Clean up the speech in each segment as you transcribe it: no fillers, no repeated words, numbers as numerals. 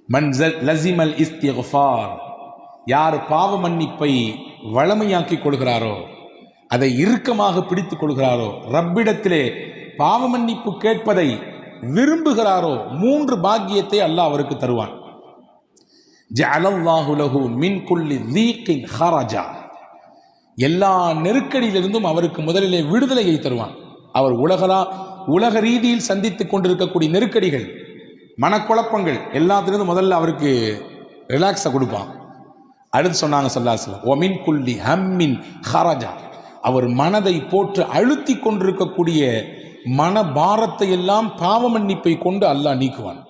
மன் லஸிமல் இஸ்திக்ஃபார், யார் பாவ மன்னிப்பை வளமையாக்கி கொள்கிறாரோ, அதை இறுக்கமாக பிடித்துக் கொள்கிறாரோ, ரப்பிடத்திலே பாவ மன்னிப்பு கேட்பதை விரும்புகிறாரோ, 3 பாக்கியத்தை அல்லாஹ் அவருக்கு தருவான். ஜஅலல்லாஹு லஹு மின் குல்லி தீகின் ஹரஜா, எல்லா நெருக்கடியிலிருந்தும் அவருக்கு முதலிலே விடுதலையை தருவான். அவர் உலக ரீதியில் சந்தித்துக் கொண்டிருக்கக்கூடிய நெருக்கடிகள், மனக்குழப்பங்கள் எல்லாத்திலிருந்து முதல்ல அவருக்கு ரிலாக்ஸை கொடுப்பான். அடுத்து சொன்னாங்க ஸல்லல்லாஹு அலைஹி வஸல்லம், ஒமின் குல்லி ஹம்மின் ஹரஜா, அவர் மனதை போட்டு அழுத்தி கொண்டிருக்கக்கூடிய மன பாரத்தை எல்லாம் பாவ மன்னிப்பை கொண்டு அல்லாஹ் நீக்குவான்,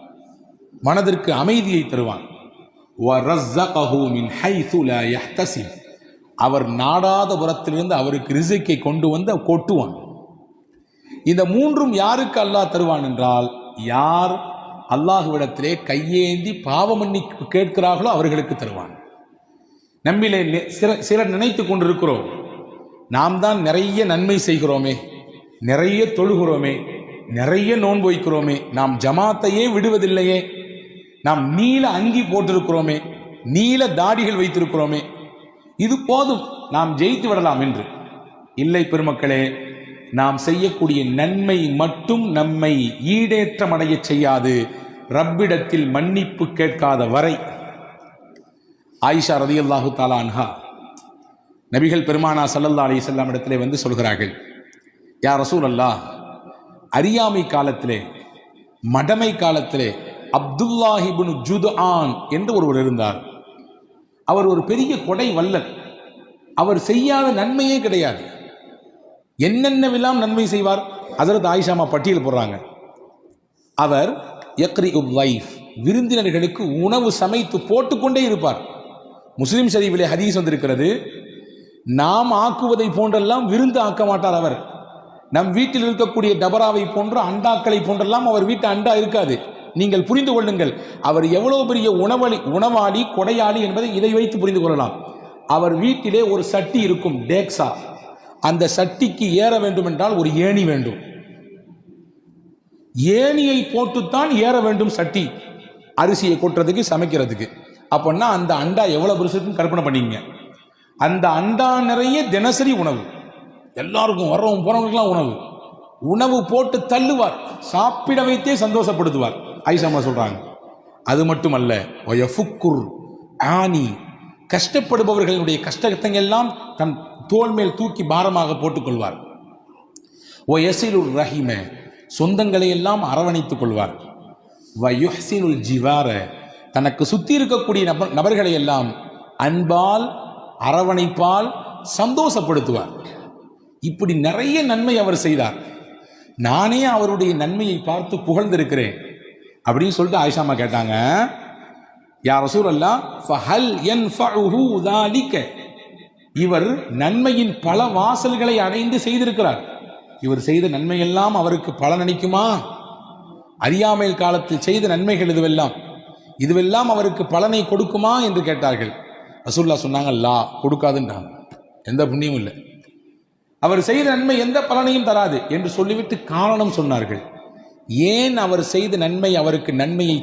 மனதிற்கு அமைதியை தருவான். வரஸகஹு மின் ஹைது லா யஹ்தஸிப், அவர் நாடாத புறத்திலிருந்து அவருக்கு ரிஸ்கை கொண்டு வந்து கொட்டுவான். இந்த 3ம் யாருக்கு அல்லாஹ் தருவான் என்றால், யார் அல்லாஹ்விடத்திலே கையேந்தி பாவ மன்னிப்பு கேட்கிறார்களோ அவர்களுக்கு தருவான். நம்மிலே சிலர் நினைத்து கொண்டிருக்கிறோம், நாம் தான் நிறைய நன்மை செய்கிறோமே, நிறைய தொழுகிறோமே, நிறைய நோன்பு வைக்கிறோமே, நாம் ஜமாத்தையே விடுவதில்லையே, நாம் நீல அங்கி போட்டிருக்கிறோமே, நீல தாடிகள் வைத்திருக்கிறோமே, இது போதும், நாம் ஜெயித்து விடலாம் என்று. இல்லை பெருமக்களே, நாம் செய்யக்கூடிய நன்மை மட்டும் நம்மை ஈடேற்றமடைய செய்யாது, ரப்பிடத்தில் மன்னிப்பு கேட்காத வரை. ஆயிஷா ரலியல்லாஹு தஆலா அன்ஹா நபிகள் பெருமானா ஸல்லல்லாஹு அலைஹி வஸல்லம் இடத்திலே வந்து சொல்கிறார்கள், யா ரசூலல்லாஹ், அறியாமை காலத்திலே, மடமை காலத்திலே அப்துல்லாஹ் இப்னு ஜுத்ஆன் என்று ஒருவர் இருந்தார். அவர் ஒரு பெரிய கொடை வல்லல். அவர் செய்யாத நன்மையே கிடையாது. என்னென்னவெல்லாம் நன்மை செய்வார், ஹஜ்ரத் ஆயிஷாமா பட்டியல் போடுறாங்க. அவர் யக்ரிஉல் லைஃப், விருந்தினர்களுக்கு உணவு சமைத்து போட்டுக்கொண்டே இருப்பார். முஸ்லிம் ஷரீஃபிலே ஹதீஸ் வந்திருக்கிறது, நாம் ஆக்குவதை போன்றெல்லாம் விருந்து ஆக்க மாட்டார் அவர். நம் வீட்டில் இருக்கக்கூடிய டபராவை போன்ற அண்டாக்களை போன்றெல்லாம் அவர் வீட்டு அண்டா இருக்காது. நீங்கள் புரிந்து கொள்ளுங்கள், அவர் எவ்வளவு பெரிய உணவாளி கொடையாளி என்பதை இதை வைத்து புரிந்து கொள்ளலாம். அவர் வீட்டிலே ஒரு சட்டி இருக்கும், டேக்ஸா. அந்த சட்டிக்கு ஏற வேண்டும் என்றால் ஒரு ஏணி வேண்டும். ஏணியை போட்டுத்தான் ஏற வேண்டும் சட்டி, அரிசியை கொட்டுறதுக்கு, சமைக்கிறதுக்கு. அப்படின்னா அந்த அண்டா எவ்வளவு பெருசுன்னு கற்பனை பண்ணிங்க. அந்த அண்டா நிறைய தினசரி உணவு, எல்லாருக்கும் வர்றவங்க போறவங்களுக்குலாம் உணவு போட்டு தள்ளுவார், சாப்பிட வைத்தே சந்தோஷப்படுத்துவார். ஆயிஷாமா சொல்றாங்க, அது மட்டுமல்ல, ஆனி, கஷ்டப்படுபவர்களுடைய கஷ்டத்தை எல்லாம் தன் தோள் மேல் தூக்கி பாரமாக போட்டுக்கொள்வார். ஒயசிலுர் ரஹிம, சொந்தங்களை எல்லாம் அரவணைத்துக் கொள்வார். வயுஹ்சினுல் ஜிவார, தனக்கு சுத்தி இருக்கக்கூடிய நபர்களை எல்லாம் அன்பால் அரவணைப்பால் சந்தோஷப்படுத்துவார். இப்படி நிறைய நன்மை அவர் செய்தார். நானே அவருடைய நன்மையை பார்த்து புகழ்ந்திருக்கிறேன் அப்படின்னு சொல்லிட்டு ஆயிஷாமா கேட்டாங்க, யா ரசூலல்லாஹ், ஃபஹல் யன்ஃபஉஹு ذلك, இவர் நன்மையின் பல வாசல்களை அடைந்து செய்திருக்கிறார். இவர் செய்த நன்மையெல்லாம் அவருக்கு பலனளிக்குமா? அறியாமையில் காலத்தில் செய்த நன்மைகள் இதுவெல்லாம் அவருக்கு பலனை கொடுக்குமா என்று கேட்டார்கள். ரசூலுல்லாஹ் சொன்னாங்க, லா, கொடுக்காதுன்றாங்க. எந்த புண்ணியமும் இல்லை, அவர் செய்த நன்மை எந்த பலனையும் தராது என்று சொல்லிவிட்டு காரணம் சொன்னார்கள். ஏன் அவர் செய்த நன்மை அவருக்கு நன்மையை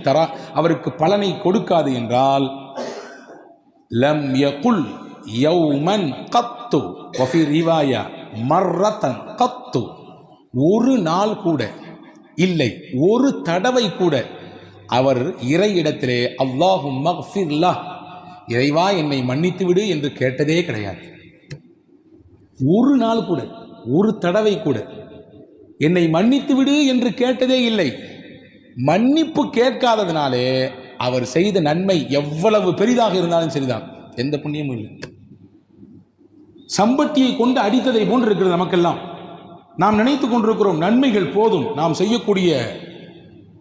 அவருக்கு பலனை கொடுக்காது என்றால், லம் யகுல் யௌமன் கத்து வஃபி ரிவாயா மர்ரத்தன் கத்து, ஒரு நாள் கூட இல்லை, ஒரு தடவை கூட அவர் இறையிடத்திலே அல்லாஹும்ம ஃபிர் லஹ், இறைவா என்னை மன்னித்து விடு என்று கேட்டதே கிடையாது. ஒரு நாள் கூட, ஒரு தடவை கூட என்னை மன்னித்து விடு என்று கேட்டதே இல்லை. மன்னிப்பு கேட்காததினாலே அவர் செய்த நன்மை எவ்வளவு பெரிதாக இருந்தாலும் சரிதான், எந்த புண்ணியமும் இல்லை. சம்பட்டியை கொண்டு அடித்ததை போன்று இருக்கிறது நமக்கெல்லாம். நாம் நினைத்துக் கொண்டிருக்கிறோம் நன்மைகள் போதும், நாம் செய்யக்கூடிய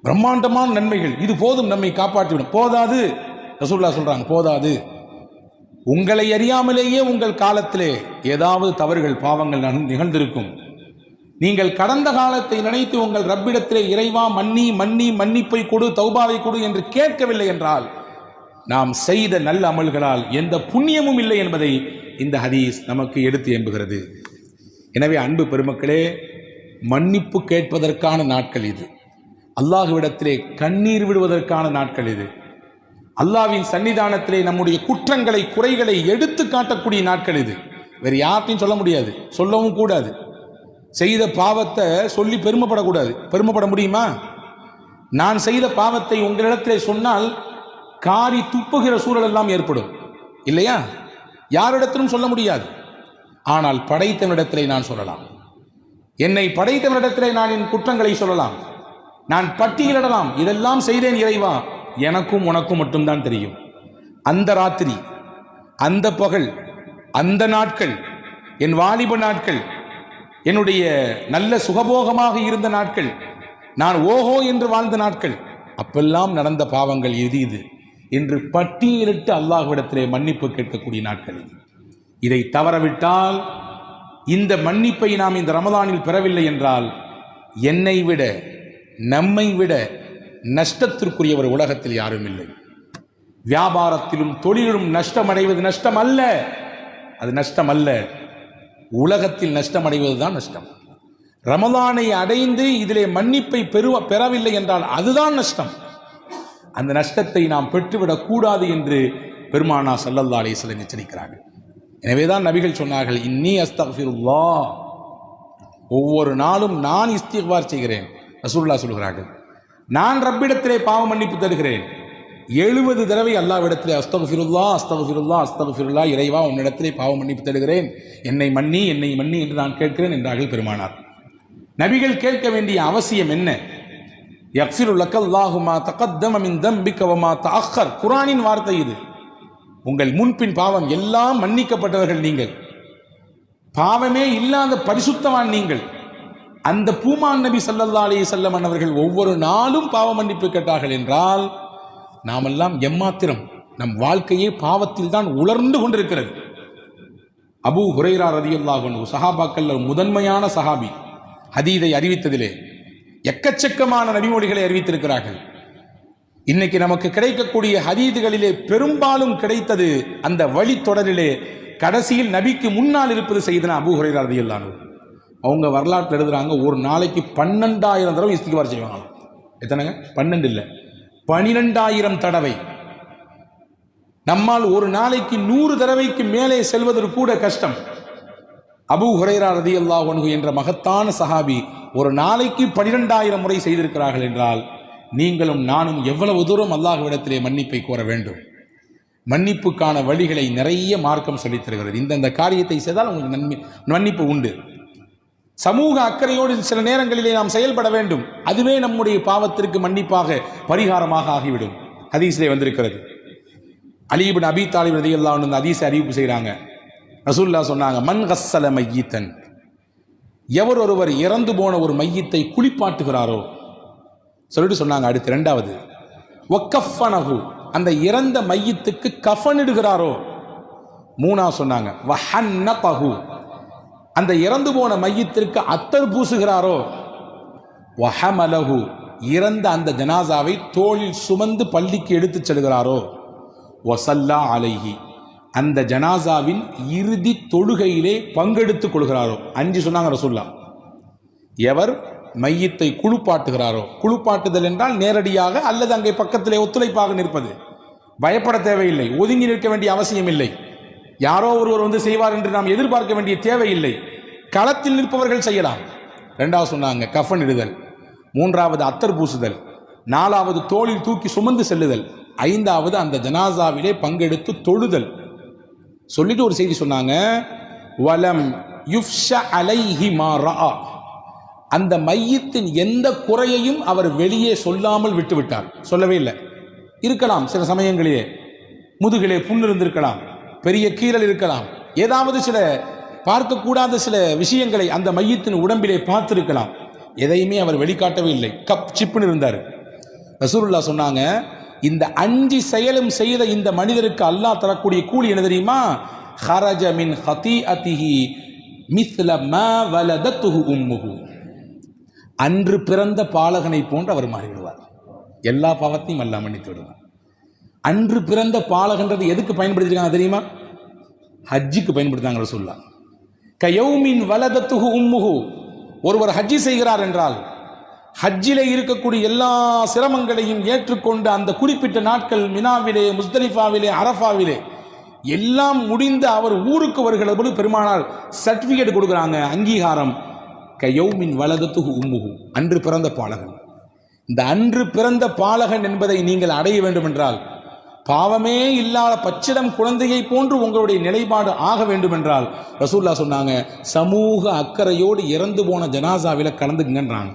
பிரம்மாண்டமான நன்மைகள் இது போதும், நம்மை காப்பாற்றிவிடும். போதாது, ரசூலுல்லாஹ் சொல்றாங்க, போதாது. உங்களை அறியாமலேயே உங்கள் காலத்திலே ஏதாவது தவறுகள் பாவங்கள் நிகழ்ந்திருக்கும். நீங்கள் கடந்த காலத்தை நினைத்து உங்கள் ரப்பிடத்திலே இறைவா மன்னிப்பை கொடு, தௌபாவை கொடு என்று கேட்கவில்லை என்றால் நாம் செய்த நல்ல அமல்களால் எந்த புண்ணியமும் இல்லை என்பதை இந்த ஹதீஸ் நமக்கு எடுத்து எம்புகிறது. எனவே அன்பு பெருமக்களே, மன்னிப்பு கேட்பதற்கான நாட்கள் இது. அல்லாஹ்விடத்திலே கண்ணீர் விடுவதற்கான நாட்கள் இது. அல்லாஹ்வின் சன்னிதானத்திலே நம்முடைய குற்றங்களை குறைகளை எடுத்து காட்டக்கூடிய நாட்கள் இது. வேறு யார்ட்டையும் சொல்ல முடியாது, சொல்லவும் கூடாது. செய்த பாவத்தை சொல்லி பெருமைப்படக்கூடாது. பெருமைப்பட முடியுமா? நான் செய்த பாவத்தை உங்களிடத்திலே சொன்னால் காரி துப்புகிற சூழல் எல்லாம் ஏற்படும் இல்லையா? யாரிடத்திலும் சொல்ல முடியாது. ஆனால் படைத்தவனிடத்திலே நான் சொல்லலாம். என்னை படைத்தவனிடத்திலே நான் என் குற்றங்களை சொல்லலாம். நான் பட்டியலிடலாம், இதெல்லாம் செய்தேன் இறைவா, எனக்கும் உனக்கும் மட்டும்தான் தெரியும். அந்த ராத்திரி, அந்த பகல், அந்த நாட்கள், என் வாலிப நாட்கள், என்னுடைய நல்ல சுகபோகமாக இருந்த நாட்கள், நான் ஓஹோ என்று வாழ்ந்த நாட்கள், அப்பெல்லாம் நடந்த பாவங்கள் இது இது என்று பட்டியலிட்டு அல்லாஹ்விடத்திலே மன்னிப்பு கேட்கக்கூடிய நாட்கள் இது. இதை தவறவிட்டால், இந்த மன்னிப்பை நாம் இந்த ரமதானில் பெறவில்லை என்றால், என்னை விட நம்மை விட நஷ்டத்திற்குரியவர் உலகத்தில் யாரும் இல்லை. வியாபாரத்திலும் தொழிலும் நஷ்டம் அடைவது நஷ்டம் அல்ல, அது நஷ்டம் அல்ல. உலகத்தில் நஷ்டம் அடைவதுதான் நஷ்டம். ரமலானை அடைந்து இதிலே மன்னிப்பை பெறவில்லை என்றால் அதுதான் நஷ்டம். அந்த நஷ்டத்தை நாம் பெற்றுவிடக் கூடாது என்று பெருமானா ஸல்லல்லாஹு அலைஹி வஸல்லம் எச்சரிக்கிறார்கள். எனவேதான் நபிகள் சொன்னார்கள், இன்னி அஸ்தக்ஃபிருல்லாஹ், ஒவ்வொரு நாளும் நான் இஸ்திக்பார் செய்கிறேன். ரசூலுல்லாஹ் சொல்கிறார்கள், நான் ரப்பிடத்திலே பாவ மன்னிப்பு தருகிறேன். 70 தடவை அல்லாஹ்விடத்திலே அஸ்தக்ஃபிருல்லாஹ் அஸ்தக்ஃபிருல்லாஹ் அஸ்தக்ஃபிருல்லாஹ், இறைவா உன்னிடத்திலே பாவ மன்னிப்பு தருகிறேன், என்னை மன்னி என்னை மன்னி என்று நான் கேட்கிறேன் என்றார்கள் பெருமானார். நபிகள் கேட்க வேண்டிய அவசியம் என்ன? யக்ஃபிரு லக்கல்லாஹு மா தகத்தம மின் தம்பிக வ மா தஅக்கர், குர்ஆனின் வார்த்தை இது. உங்கள் முன்பின் பாவம் எல்லாம் மன்னிக்கப்பட்டவர்கள் நீங்கள், பாவமே இல்லாத பரிசுத்தவான் நீங்கள். அந்த பூமான் நபி ஸல்லல்லாஹு அலைஹி வஸல்லம் அவர்கள் ஒவ்வொரு நாளும் பாவ மன்னிப்பு கேட்டார்கள் என்றால், நாமெல்லாம் எம்மாத்திரம் நம் வாழ்க்கையே பாவத்தில் தான் உலர்ந்து கொண்டிருக்கிறது. அபூ ஹுரைரா ரலியல்லாஹு அன்ஹு சஹாபாக்கள் முதன்மையான சஹாபி, ஹதீதை அறிவித்ததிலே எக்கச்சக்கமான நபிமொழிகளை அறிவித்திருக்கிறார்கள். இன்னைக்கு நமக்கு கிடைக்கக்கூடிய ஹதீதுகளிலே பெரும்பாலும் கிடைத்தது அந்த வழித்தொடரிலே கடைசியில் நபிக்கு முன்னால் இருப்பது செய்தனா அபூ ஹுரைரா ரலியல்லாஹு அன்ஹு. அவங்க வரலாற்றில் எழுதுறாங்க, ஒரு நாளைக்கு 12,000 தடவை இஸ்திக்பார் செய்வாங்க. எத்தனைங்க? 12 இல்லை, 12,000 தடவை. நம்மால் ஒரு நாளைக்கு 100 தடவைக்கு மேலே செல்வதற்கு கூட கஷ்டம். அபூ ஹுரைரா ரலியல்லாஹு அன்ஹு என்ற மகத்தான சஹாபி ஒரு நாளைக்கு 12,000 முறை செய்திருக்கிறார்கள் என்றால், நீங்களும் நானும் எவ்வளவு தூரம் அல்லாஹ்விடத்திலே மன்னிப்பை கோர வேண்டும். மன்னிப்புக்கான வழிகளை நிறைய மார்க்கம் சொல்லித் தருகிறது. இந்த காரியத்தை செய்தால் உங்களுக்கு மன்னிப்பு உண்டு. சமூக அக்கறையோடு சில நேரங்களிலே நாம் செயல்பட வேண்டும். அதுவே நம்முடைய பாவத்திற்கு மன்னிப்பாக பரிகாரமாக ஆகிவிடும். ஹதீஸிலே வந்திருக்கிறது. அலி இப்னு அபீ தாலிப் ரலியல்லாஹு அன்ஹு ஹதீஸை அறிவிப்பு செய்கிறாங்க. ரசூலுல்லாஹ் சொன்னாங்க, மன் கஸ்ஸல மையித்தன், எவர் ஒருவர் இறந்து போன ஒரு மையத்தை குளிப்பாட்டுகிறாரோ சொல்லிட்டு சொன்னாங்க. அடுத்து இரண்டாவது, வக்கஃபனஹு, அந்த இறந்த மையத்துக்கு கஃனிடுகிறாரோ. மூணாவது சொன்னாங்க, வஹன்னகஹு, அந்த இறந்து போன மையத்திற்கு அத்தர் பூசுகிறாரோ. வஹமலஹு, இறந்த அந்த ஜனாசாவை தோளில் சுமந்து பள்ளிக்கு எடுத்துச் செல்கிறாரோ. வஸல்லா அலைஹி, அந்த ஜனாசாவின் இறுதி தொழுகையிலே பங்கெடுத்துக் கொள்கிறாரோ. 5 சொன்னாங்க ரசூலுல்லாஹ். எவர் மையத்தை குளிப்பாட்டுகிறாரோ, குளிப்பாட்டுதல் என்றால் நேரடியாக அல்லது அங்கே பக்கத்திலே ஒத்துழைப்பாக நிற்பது, பயப்பட தேவையில்லை, ஒதுங்கி நிற்க வேண்டிய அவசியம் இல்லை, யாரோ ஒருவர் வந்து செய்வார் என்று நாம் எதிர்பார்க்க வேண்டிய தேவையில்லை, களத்தில் நிற்பவர்கள் செய்யலாம். 2வது சொன்னாங்க கஃன் இடுதல், 3வது அத்தர் பூசுதல், 4வது தோளில் தூக்கி சுமந்து செல்லுதல், 5வது அந்த ஜனாசாவிலே பங்கெடுத்து தொழுதல். சொல்லிட்டு ஒரு செய்தி சொன்னாங்க, வலம் யுஃப்ஷ அலைஹி மா ரஆ, அந்த மையத்தின் எந்த குறையையும் அவர் வெளியே சொல்லாமல் விட்டுவிட்டார். சொல்லவே இல்லை. இருக்கலாம் சில சமயங்களிலே முதுகிலே புண் இருந்திருக்கலாம், பெரிய கீறல் இருக்கலாம், ஏதாவது சில பார்க்கக்கூடாத சில விஷயங்களை அந்த மையத்தின் உடம்பிலே பார்த்திருக்கலாம். எதையுமே அவர் வெளிக்காட்டவே இல்லை, கப் சிப்புன்னு இருந்தார். ரசூலுல்லாஹ் சொன்னாங்க, இந்த 5 செயலும் செய்த இந்த மனிதருக்கு அல்லாஹ் தரக்கூடிய கூலி என்ன தெரியுமா? ஹரஜ மின் ஹதீஅதிஹி மிஸ்ல மா வலதத்துஹு உம்முஹு, அன்று பிறந்த பாலகனை போன்று அவர் மாறிவிடுவார். எல்லா பாவத்தையும் அல்லாஹ் மன்னித்து விடுவார். அன்று பிறந்த பாலகன்றது எதுக்கு பயன்படுத்திருக்காங்க தெரியுமா? ஹஜ்ஜுக்கு பயன்படுத்தாங்க ரசூலுல்லாஹ். கயௌமின் வலதத்துஹு உம்முஹு, ஒருவர் ஹஜ்ஜி செய்கிறார் என்றால் ஹஜ்ஜிலே இருக்கக்கூடிய எல்லா சிரமங்களையும் ஏற்றுக்கொண்டு அந்த குறிப்பிட்ட நாட்கள் மினாவிலே, முஸ்தலிஃபாவிலே, அரஃபாவிலே எல்லாம் முடிந்து அவர் ஊருக்கு வருகிற போது பெருமானார் சர்டிபிகேட் கொடுக்குறாங்க, அங்கீகாரம். கயௌமின் வலதத்து உம்முஹு, அன்று பிறந்த பாலகன். இந்த அன்று பிறந்த பாலகன் என்பதை நீங்கள் அடைய வேண்டும் என்றால், பாவமே இல்லாத பச்சிடம் குழந்தையை போன்று உங்களுடைய நிலைப்பாடு ஆக வேண்டும் என்றால், ரசூலுல்லாஹ் சொன்னாங்க, சமூக அக்கறையோடு இறந்து போன ஜனாசாவில கலந்துங்கன்றாங்க.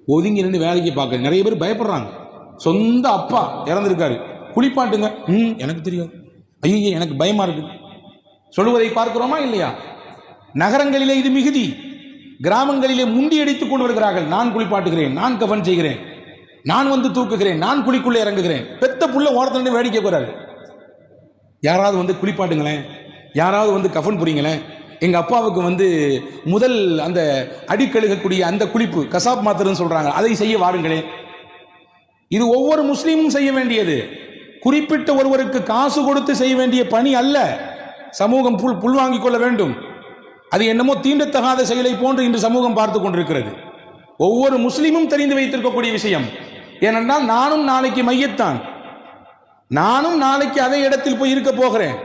ஒதுங்கி நின்று வேலைக்கு பார்க்க நிறைய பேர் பயப்படுறாங்க. சொந்த அப்பா இறந்துருக்காரு, குளிப்பாட்டுங்க, எனக்கு தெரியும், ஐயோ எனக்கு பயமா இருக்கு சொல்லுவதை பார்க்கிறோமா இல்லையா? நகரங்களிலே இது மிகுதி, கிராமங்களிலே முண்டி அடித்துக் கொண்டு வருகிறார்கள். நான் குளிப்பாட்டுகிறேன், நான் கஃன் செய்கிறேன், நான் வந்து தூக்குகிறேன், நான் குளிக்குள்ளே இறங்குகிறேன். பெத்த புள்ள ஓரத்தில் வேடிக்கை போறாரு. யாராவது வந்து குளிப்பாட்டுங்களேன், யாராவது வந்து கஃன் புரிங்களேன். எங்க அப்பாவுக்கு வந்து முதல் அந்த அடிக்கழுகக்கூடிய அந்த குளிப்பு கசாப் மாத்திரன்னு சொல்றாங்க, அதை செய்ய வாருங்களேன். இது ஒவ்வொரு முஸ்லீமும் செய்ய வேண்டியது, குறிப்பிட்ட ஒருவருக்கு காசு கொடுத்து செய்ய வேண்டிய பணி அல்ல. சமூகம் புல் வாங்கிக் கொள்ள வேண்டும். அது என்னமோ தீண்டத்தகாத செயலை போன்று இன்று சமூகம் பார்த்து கொண்டிருக்கிறது. ஒவ்வொரு முஸ்லீமும் தெரிந்து வைத்திருக்கக்கூடிய விஷயம். ஏனென்றால் நானும் நாளைக்கு மையத்தான், நானும் நாளைக்கு அதே இடத்தில் போய் இருக்க போகிறேன்.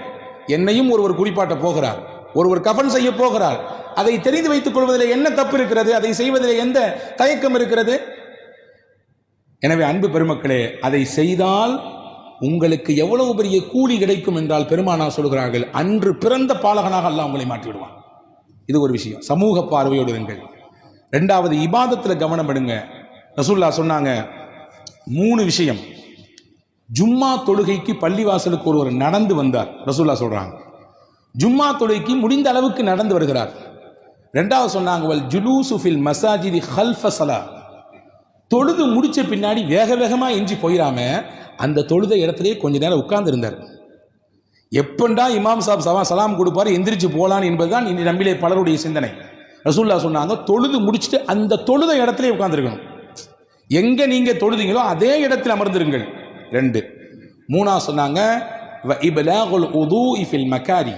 என்னையும் ஒருவர் குளிப்பாட்ட போகிறார், ஒருவர் கஃன் செய்ய போகிறார். அதை தெரிந்து வைத்துக் கொள்வதில் என்ன தப்பு இருக்கிறது? அதை செய்வதில் எந்த தயக்கம் இருக்கிறது? எனவே அன்பு பெருமக்களே, அதை செய்தால் உங்களுக்கு எவ்வளவு பெரிய கூலி கிடைக்கும் என்றால், பெருமானார் சொல்கிறார்கள், அன்று பிறந்த பாலகனாக அல்லாஹ் உங்களை மாற்றி விடுவான். இது ஒரு விஷயம். சமூக பார்வையோடு இருங்கள். இரண்டாவது, இபாதத்தில் கவனம் எடுங்க. ரசூலுல்லாஹ் சொன்னாங்க 3 விஷயம். ஜும்மா தொழுகைக்கு பள்ளிவாசலுக்கு ஒருவர் நடந்து வந்தார். ரசூலுல்லாஹ் சொல்றாங்க, ஜும்மா தொழுகைக்கு முடிந்த அளவுக்கு நடந்து வருகிறார். இரண்டாவது சொன்னாங்க, வல் ஜுலூசு ஃபில் மசாஜிதி ஹல்ஃப ஸலா, தொழுது முடிச்ச பின்னாடி வேக வேகமா எஞ்சி போயிடாம அந்த தொழுத இடத்திலே கொஞ்ச நேரம் உட்கார்ந்து இருந்தார். எப்பண்டா இமாம் சாப் சலாம் கொடுப்பாரு எந்திரிச்சு போலான்னு என்பதுதான் இனி நம்மிலே பலருடைய சிந்தனை. ரசூலுல்லாஹ் சொன்னாங்க, தொழுது முடிச்சுட்டு அந்த தொழுத இடத்திலே உட்கார்ந்துருக்கணும். எங்க நீங்க தொழுதீங்களோ அதே இடத்தில் அமர்ந்திருங்கள். 2. 3 சொன்னாங்க, வ இப்லாகுல் உதூஇ ஃபில் மகாரி,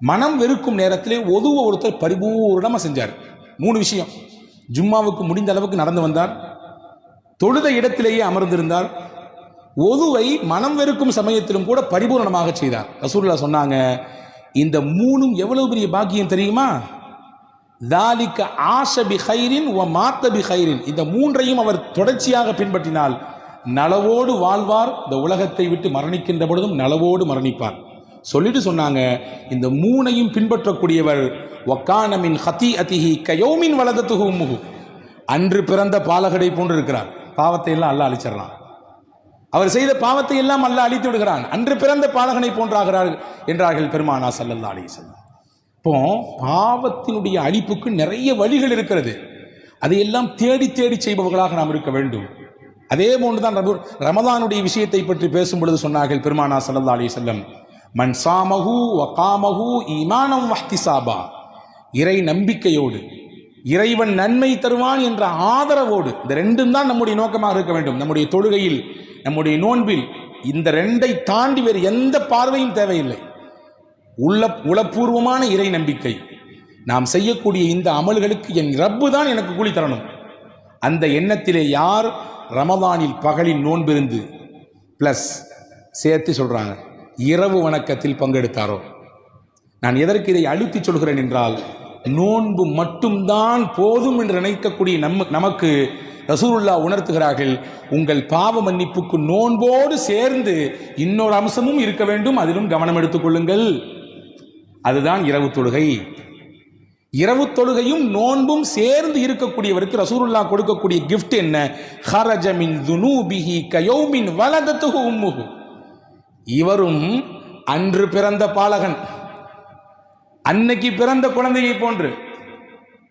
மனம் வெறுக்கும் நேரத்திலே ஒதுவை ஒருத்தர் பரிபூர்ணமா செஞ்சார். 3 விஷயம். ஜும்மாவுக்கு முடிந்த அளவுக்கு நடந்து வந்தார், தொழுத இடத்திலேயே அமர்ந்திருந்தார், ஒதுவை மனம் வெறுக்கும் சமயத்திலும் கூட பரிபூர்ணமாக செய்தார். ரசூலுல்லாஹ் சொன்னாங்க, இந்த 3ம் எவ்வளவு பெரிய பாக்கியம் தெரியுமா? தாலிக ஆஷ பி கைரின் வ மாத்த பி கைரின், இந்த 3ஐயும் அவர் தொடர்ச்சியாக பின்பற்றினால் நலவோடு வாழ்வார், இந்த உலகத்தை விட்டு மரணிக்கின்ற பொழுதும் நலவோடு மரணிப்பார். சொல்லிட்டு சொன்னாங்க, இந்த 3ஐயும் பின்பற்றக்கூடியவர் வக்கான மின் ஹதீஅதிஹி கயௌமின் வலதத்துஹு உம்முஹு, அன்று பிறந்த பாலகடை போன்று இருக்கிறார். பாவத்தை எல்லாம் அல்லாஹ் அழிச்சிடலாம். அவர் செய்த பாவத்தை எல்லாம் அல்லாஹ் அழித்து விடுகிறான். அன்று பிறந்த பாலகனை போன்றாகிறார் என்றார்கள் பெருமானார் ஸல்லல்லாஹு அலைஹி வஸல்லம். இப்போ பாவத்தினுடைய அழிப்புக்கு நிறைய வழிகள் இருக்கிறது. அதையெல்லாம் தேடி தேடி செய்பவர்களாக நாம் இருக்க வேண்டும். அதே போன்றுதான் ரமலானுடைய விஷயத்தை பற்றி பேசும் பொழுது சொன்னார்கள் பெருமானார் ஸல்லல்லாஹு அலைஹி வஸல்லம், மன் சாமஹு வ காமஹு ஈமானம் வஹ்திசாபா, இறை நம்பிக்கையோடு, இறைவன் நன்மை தருவான் என்ற ஆதரவோடு, இந்த 2ம் தான் நம்முடைய நோக்கமாக இருக்க வேண்டும். நம்முடைய தொழுகையில், நம்முடைய நோன்பில் இந்த 2ஐ தாண்டி வேறு எந்த பார்வையும் தேவையில்லை. உளப்பூர்வமான இறை நம்பிக்கை, நாம் செய்யக்கூடிய இந்த அமல்களுக்கு என் ரப்பு தான் எனக்கு கூலி தரணும். அந்த எண்ணத்திலே யார் ரமதானில் பகலில் நோன்பிருந்து பிளஸ் சேர்த்து சொல்றாங்க இரவு வணக்கத்தில் பங்கெடுத்தாரோ, நான் எதற்கு இதை அழுத்தி சொல்கிறேன் என்றால், நோன்பு மட்டும்தான் போதும் என்று நினைக்கக்கூடிய நமக்கு ரசூலுல்லாஹ் உணர்த்துகிறார்கள், உங்கள் பாவ மன்னிப்புக்கு நோன்போடு சேர்ந்து இன்னொரு அம்சமும் இருக்க வேண்டும், அதிலும் கவனம் எடுத்துக் கொள்ளுங்கள். அதுதான் இரவு தொழுகை. இரவு தொழுகையும் நோன்பும் சேர்ந்து இருக்கக்கூடியவருக்கு ரசூலுல்லாஹ் கொடுக்கக்கூடிய கிஃப்ட் என்ன? ஹரஜ மின் துனூபிஹி கயௌமின் வலதத்துஹு உம்முஹு, இவரும் அன்று பிறந்த பாலகன், அன்னைக்கு பிறந்த குழந்தையை போன்று.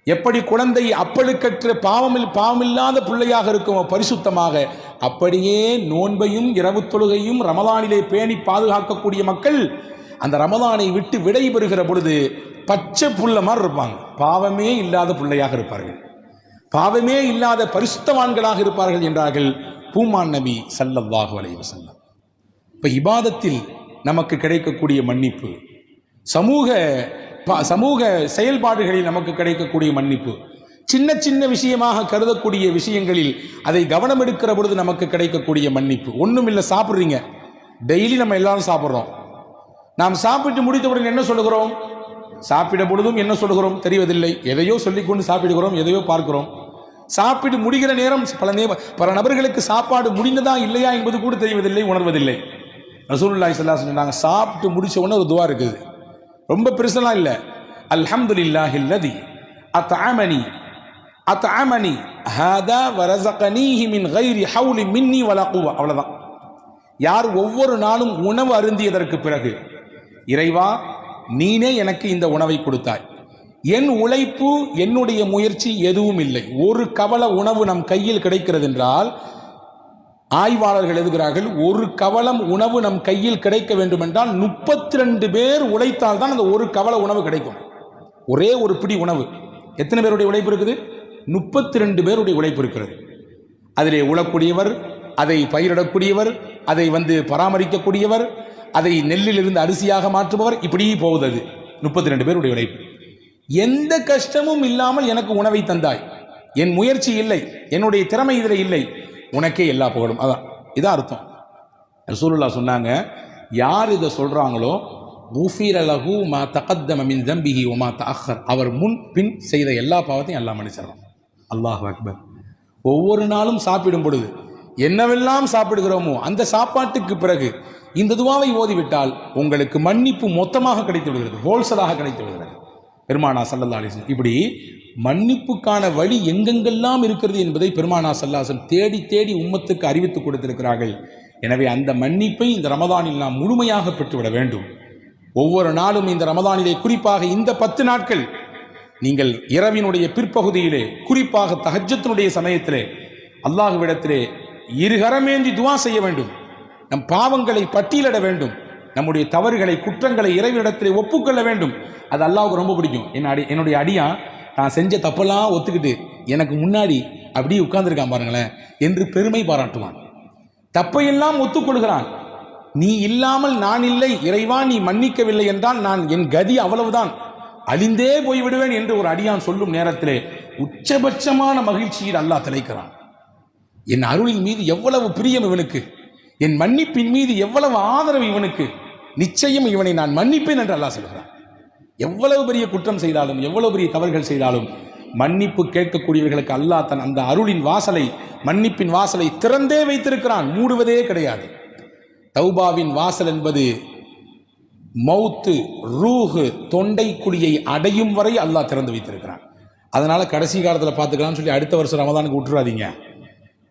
எப்படி குழந்தை அப்பழுக்கற்ற பாவமில்லாத பிள்ளையாக இருக்குமோ பரிசுத்தமாக, அப்படியே நோன்பையும் இரவு தொழுகையும் ரமலானிலே பேணி பாதுகாக்கக்கூடிய மக்கள் அந்த ரமலானை விட்டு விடை பெறுகிற பொழுது பச்சை புள்ள மாதிரி இருப்பாங்க. பாவமே இல்லாத பிள்ளையாக இருப்பார்கள், பாவமே இல்லாத பரிசுத்தவான்களாக இருப்பார்கள் என்றார்கள் பூமான் நபி ஸல்லல்லாஹு அலைஹி வஸல்லம். இப்ப இபாதத்தில் நமக்கு கிடைக்கக்கூடிய மன்னிப்பு, சமூக செயல்பாடுகளில் நமக்கு கிடைக்கக்கூடிய மன்னிப்பு, சின்ன சின்ன விஷயமாக கருதக்கூடிய விஷயங்களில் அதை கவனம் எடுக்கிற பொழுது நமக்கு கிடைக்கக்கூடிய மன்னிப்பு. ஒன்றும் இல்லை, சாப்பிட்றீங்க, டெய்லி நம்ம எல்லாரும் சாப்பிட்றோம். நாம் சாப்பிட்டு முடித்தவுடன் என்ன சொல்லுகிறோம்? சாப்பிட பொழுதும் என்ன சொல்லுகிறோம் தெரிவதில்லை. எதையோ சொல்லிக்கொண்டு சாப்பிடுகிறோம், எதையோ பார்க்கிறோம். சாப்பிட்டு முடிகிற நேரம் பல நபர்களுக்கு சாப்பாடு முடிந்ததா இல்லையா என்பது கூட தெரிவதில்லை, உணர்வதில்லை. ரசூலுல்லாஹி ஸல்லல்லாஹு அலைஹி வஸல்லம் சொன்னாங்க, சாப்பிட்டு முடிச்ச உடனே ஒரு துஆ இருக்குது, ரொம்ப பெருசெல்லாம் இல்லை. அல்ஹம்துலில்லாஹில்லதி அத்அமனி அத்அமனி ஹாதா வரஸகனீஹி மின் கைரி ஹவுலி மின்னி வலா குவா. அவ்வளவுதான். யார் ஒவ்வொரு நாளும் உணவு அருந்தியதற்கு பிறகு, இறைவா நீனே எனக்கு இந்த உணவை கொடுத்தாய், என் உழைப்பு என்னுடைய முயற்சி எதுவும் இல்லை, ஒரு கவள உணவு நம் கையில் கிடைக்கிறது என்றால், ஆய்வாளர்கள் எழுதுகிறார்கள், ஒரு கவளம் உணவு நம் கையில் கிடைக்க வேண்டும் என்றால் 32 பேர் உழைத்தால் தான் அந்த ஒரு கவள உணவு கிடைக்கும். ஒரே ஒரு பிடி உணவு எத்தனை பேருடைய உழைப்பு இருக்குது? 32 பேருடைய உழைப்பு இருக்கிறது. அதிலே உழக்கூடியவர், அதை பயிரிடக்கூடியவர், அதை பராமரிக்கக்கூடியவர், அதை நெல்லிலிருந்து அரிசியாக மாற்றுபவர், இப்படி போகுது. அது 32 பேருடைய உழைப்பு. எந்த கஷ்டமும் இல்லாமல் எனக்கு உணவை தந்தாய், என் முயற்சி இல்லை, என்னுடைய திறமை இதில் இல்லை, உனக்கே எல்லா புகழும். அதான் இதான் அர்த்தம். ரசூலுல்லாஹ் சொன்னாங்க, யார் இதை சொல்றாங்களோ குஃபிர லஹு மா தகத்தம மின் தம்பிஹி வ மா தஅக்கர், அவர் முன் பின் செய்த எல்லா பாவத்தையும் அல்லாஹ் மன்னிச்சிடுறான். அல்லாஹ் அக்பர். ஒவ்வொரு நாளும் சாப்பிடும் பொழுது என்னவெல்லாம் சாப்பிடுகிறோமோ அந்த சாப்பாட்டுக்கு பிறகு இந்த துவாவை ஓதிவிட்டால் உங்களுக்கு மன்னிப்பு மொத்தமாக கிடைத்து விடுகிறது, ஹோல்சலாக கிடைத்து விடுகிறது. பெருமானா ஸல்லல்லாஹு அலைஹி வஸல்லம் இப்படி மன்னிப்புக்கான வழி எங்கெங்கெல்லாம் இருக்கிறது என்பதை பெருமானா ஸல்லல்லாஹு அலைஹி வஸல்லம் தேடி தேடி உம்மத்துக்கு அறிவித்துக் கொடுத்திருக்கிறார்கள். எனவே அந்த மன்னிப்பை இந்த ரமதானில் நாம் முழுமையாக பெற்றுவிட வேண்டும். ஒவ்வொரு நாளும் இந்த ரமதானிலே, குறிப்பாக இந்த 10 நாட்கள், நீங்கள் இரவினுடைய பிற்பகுதியிலே, குறிப்பாக தஹஜ்ஜுடைய சமயத்திலே அல்லாஹ்விடத்திலே இருகரமேந்தி துஆ செய்ய வேண்டும். நம் பாவங்களை பட்டியலிட வேண்டும், நம்முடைய தவறுகளை குற்றங்களை இறைவனிடத்திலே ஒப்புக்கொள்ள வேண்டும். அது அல்லாஹ்வுக்கு ரொம்ப பிடிக்கும். என்னுடைய அடியான் நான் செஞ்ச தப்பெல்லாம் ஒத்துக்கிட்டு எனக்கு முன்னாடி அப்படியே உட்கார்ந்துருக்கான் பாருங்களேன் என்று பெருமை பாராட்டுவான். தப்பையெல்லாம் ஒத்துக்கொள்கிறான். நீ இல்லாமல் நான் இல்லை, இறைவா நீ மன்னிக்கவில்லை என்றால் நான் என் கதி அவ்வளவுதான், அழிந்தே போய்விடுவேன் என்று ஒரு அடியான் சொல்லும் நேரத்திலே உச்சபட்சமான மகிழ்ச்சியில் அல்லாஹ் திளைக்கிறான். என் அருளின் மீது எவ்வளவு பிரியம் இவனுக்கு, என் மன்னிப்பின் மீது எவ்வளவு ஆதரவு இவனுக்கு, நிச்சயம் இவனை நான் மன்னிப்பேன் என்று அல்லாஹ் சொல்கிறான். எவ்வளவு பெரிய குற்றம் செய்தாலும், எவ்வளவு பெரிய தவறுகள் செய்தாலும் மன்னிப்பு கேட்கக்கூடியவர்களுக்கு அல்லாஹ் தன் அந்த அருளின் வாசலை, மன்னிப்பின் வாசலை திறந்தே வைத்திருக்கிறான், மூடுவதே கிடையாது. தௌபாவின் வாசல் என்பது மௌத்து, ரூஹு, தொண்டை குழியை அடையும் வரை அல்லாஹ் திறந்து வைத்திருக்கிறான். அதனால கடைசி காலத்தில் பார்த்துக்கலாம்னு சொல்லி அடுத்த வருஷம் ரமதானுக்கு விட்டுறாதீங்க.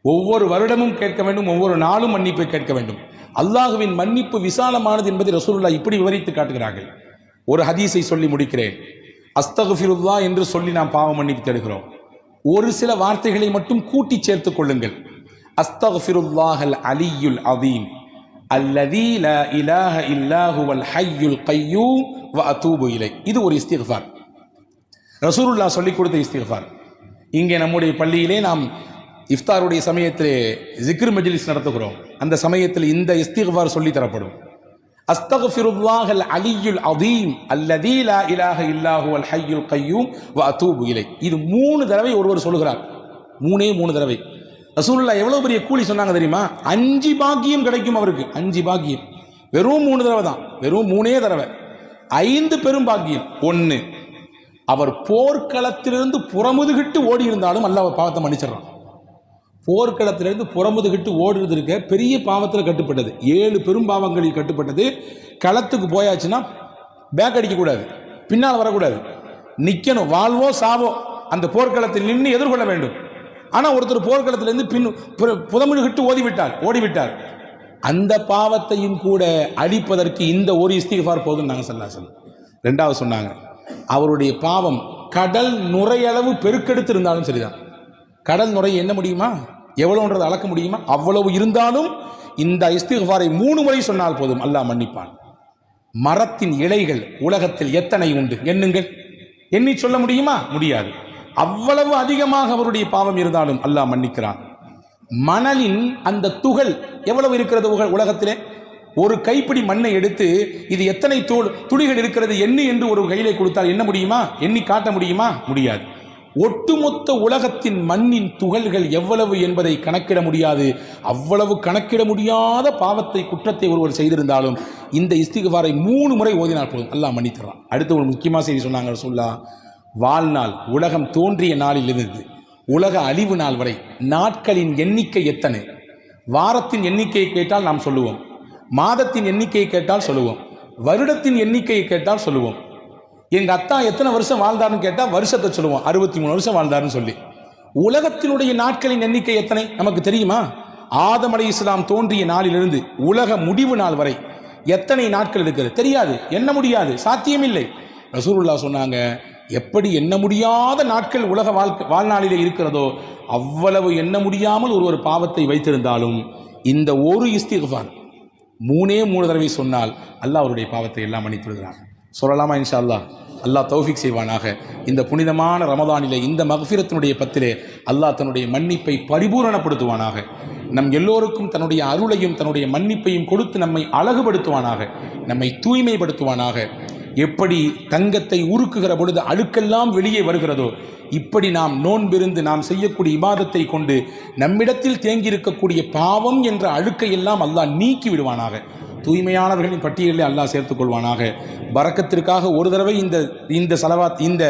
ஒவ்வொரு வருடமும் கேட்க வேண்டும், ஒவ்வொரு நாளும் மன்னிப்பை கேட்க வேண்டும். அல்லாஹுவின் மன்னிப்பு விசாலமானது என்பதை ரசூலுல்லாஹ் இப்படி விவரித்து காட்டுகிறார்கள். ஒரு ஹதீஸை சொல்லி முடிக்கிறேன். அஸ்தக்ஃபிருல்லாஹ் என்று சொல்லி நாம் பாவ மன்னிப்பு தேடுகிறோம். ஒரு சில வார்த்தைகளை மட்டும் கூட்டி சேர்த்துக் கொள்ளுங்கள். அஸ்தக்ஃபிருல்லாஹல் அலியுல் அதீம் அல்லதீ லா இலாஹ இல்லா ஹுவல் ஹய்யுல் கய்யூம் வ அதூபு இலை. இது ஒரு இஸ்திக்ஃபார், ரசூலுல்லாஹ் சொல்லிக் கொடுத்த இஸ்திக்ஃபார். இங்கே நம்முடைய பள்ளியிலே நாம் இஃப்தாருடைய சமயத்திலே ஜிக்ர் மஜ்லிஸ் நடத்துகிறோம். அந்த சமயத்தில் இந்த இஸ்திக்ஃபார் சொல்லி தரப்படும். அஸ்தக்ஃபிருல்லாஹல் அலியுல் அதீம் அல்லதீ லா இலாஹ இல்லா ஹுவல் ஹய்யுல் கய்யூம் வ அதூபு இலை. இது 3 தடவை ஒருவர் சொல்கிறார். 3 தடவை. ரசூலுல்லாஹ் எவ்வளவு பெரிய கூலி சொன்னாங்க தெரியுமா? 5 பாக்கியம் கிடைக்கும் அவருக்கு. 5 பாக்கியம். வெறும் 3 தடவை தான், வெறும் 3 தடவை. 5 பெரும் பாக்கியம். 1, அவர் போர்க்களத்திலிருந்து புறமுதுகிட்டு ஓடி இருந்தாலும் அல்லாஹ் பாவத்தை மன்னிச்சிடறான். போர்க்களத்திலிருந்து புறமுதுகிட்டு ஓடுறது இருக்க பெரிய பாவத்தில் கட்டுப்பட்டது, 7 பெரும் பாவங்களில் கட்டுப்பட்டது. களத்துக்கு போயாச்சுன்னா பேக் அடிக்கக்கூடாது, பின்னால் வரக்கூடாது, நிற்கணும், வாழ்வோ சாவோ அந்த போர்க்களத்தில் நின்று எதிர்கொள்ள வேண்டும். ஆனால் ஒருத்தர் போர்க்களத்திலிருந்து புறமுதுகிட்டு ஓடிவிட்டார், அந்த பாவத்தையும் கூட அழிப்பதற்கு இந்த ஒரு இஸ்திக்ஃபார் போதும் நாங்கள் ஸல்லல்லாஹு. 2வது சொன்னாங்க, அவருடைய பாவம் கடல் நுரையளவு பெருக்கெடுத்து இருந்தாலும் சரிதான். கடல் நுரை என்ன முடியுமா, எவ்வளவுன்றது அளக்க முடியுமா? அவ்வளவு இருந்தாலும் இந்த இஸ்திக்ஃபாரை 3 முறை சொன்னால் போதும், அல்லாஹ் மன்னிப்பான். மரத்தின் இலைகள் உலகத்தில் எத்தனை உண்டு எண்ணுங்கள், எண்ணி சொல்ல முடியுமா? முடியாது. அவ்வளவு அதிகமாக அவருடைய பாவம் இருந்தாலும் அல்லாஹ் மன்னிக்கிறான். மணலின் அந்த துகள் எவ்வளவு இருக்கிறது உலகத்திலே? ஒரு கைப்பிடி மண்ணை எடுத்து இது எத்தனை துளிகள் இருக்கிறது எண்ணு என்று ஒரு கையிலே கொடுத்தால் என்ன முடியுமா? எண்ணி காட்ட முடியுமா? முடியாது. ஒட்டுமொத்த உலகத்தின் மண்ணின் துகள்கள் எவ்வளவு என்பதை கணக்கிட முடியாது. அவ்வளவு கணக்கிட முடியாத பாவத்தை, குற்றத்தை ஒருவர் செய்திருந்தாலும் இந்த இஸ்திக்ஃபாரை 3 முறை ஓதினால் போதும், அல்லாஹ் மன்னித்தர்றான். அடுத்து ஒரு முக்கியமான செய்தி சொன்னாங்க ரசூலுல்லாஹ், வாழ்நாள், உலகம் தோன்றிய நாளிலிருந்து உலக அழிவு நாள் வரை நாட்களின் எண்ணிக்கை எத்தனை? வாரத்தின் எண்ணிக்கையை கேட்டால் நாம் சொல்லுவோம், மாதத்தின் எண்ணிக்கையை கேட்டால் சொல்லுவோம், வருடத்தின் எண்ணிக்கையை கேட்டால் சொல்லுவோம். எங்க அத்தா எத்தனை வருஷம் வாழ்ந்தாருன்னு கேட்டா வருஷத்தை சொல்லுவோம், 63 வருஷம் வாழ்ந்தாருன்னு சொல்லி. உலகத்தினுடைய நாட்களின் எண்ணிக்கை எத்தனை நமக்கு தெரியுமா? ஆதம் அலைஹிஸ்ஸலாம் தோன்றிய நாளிலிருந்து உலக முடிவு நாள் வரை எத்தனை நாட்கள் இருக்கிறது தெரியாது, எண்ண முடியாது, சாத்தியமில்லை. ரசூலுல்லாஹ் சொன்னாங்க, எப்படி எண்ண முடியாத நாட்கள் உலக வாழ்நாளிலே இருக்கிறதோ அவ்வளவு எண்ண முடியாமல் ஒரு பாவத்தை வைத்திருந்தாலும் இந்த ஒரு இஸ்திக்ஃபார் 3 தடவை சொன்னால் அல்லாஹ் அவருடைய பாவத்தை எல்லாம் மன்னித்து விடுகிறான். சொல்லலாமா? இன்ஷா அல்லாஹ். அல்லாஹ் தௌஃபீக் செய்வானாக. இந்த புனிதமான ரமதானிலே, இந்த மக்ஃபிரத்தினுடைய பத்திலே அல்லாஹ் தன்னுடைய மன்னிப்பை பரிபூரணப்படுத்துவானாக. நம் எல்லோருக்கும் தன்னுடைய அருளையும் தன்னுடைய மன்னிப்பையும் கொடுத்து நம்மை அழகுபடுத்துவானாக, நம்மை தூய்மைப்படுத்துவானாக. எப்படி தங்கத்தை உருக்குகிற பொழுது அழுக்கெல்லாம் வெளியே வருகிறதோ, இப்படி நாம் நோன்பிருந்து நாம் செய்யக்கூடிய இபாதத்தை கொண்டு நம்மிடத்தில் தேங்கியிருக்கக்கூடிய பாவம் என்ற அழுக்கையெல்லாம் அல்லாஹ் நீக்கி விடுவானாக. தூய்மையானவர்களின் பட்டியலில் அல்லாஹ் சேர்த்துக் கொள்வானாக. பரக்கத்திற்காக ஒரு தடவை இந்த சலவாத், இந்த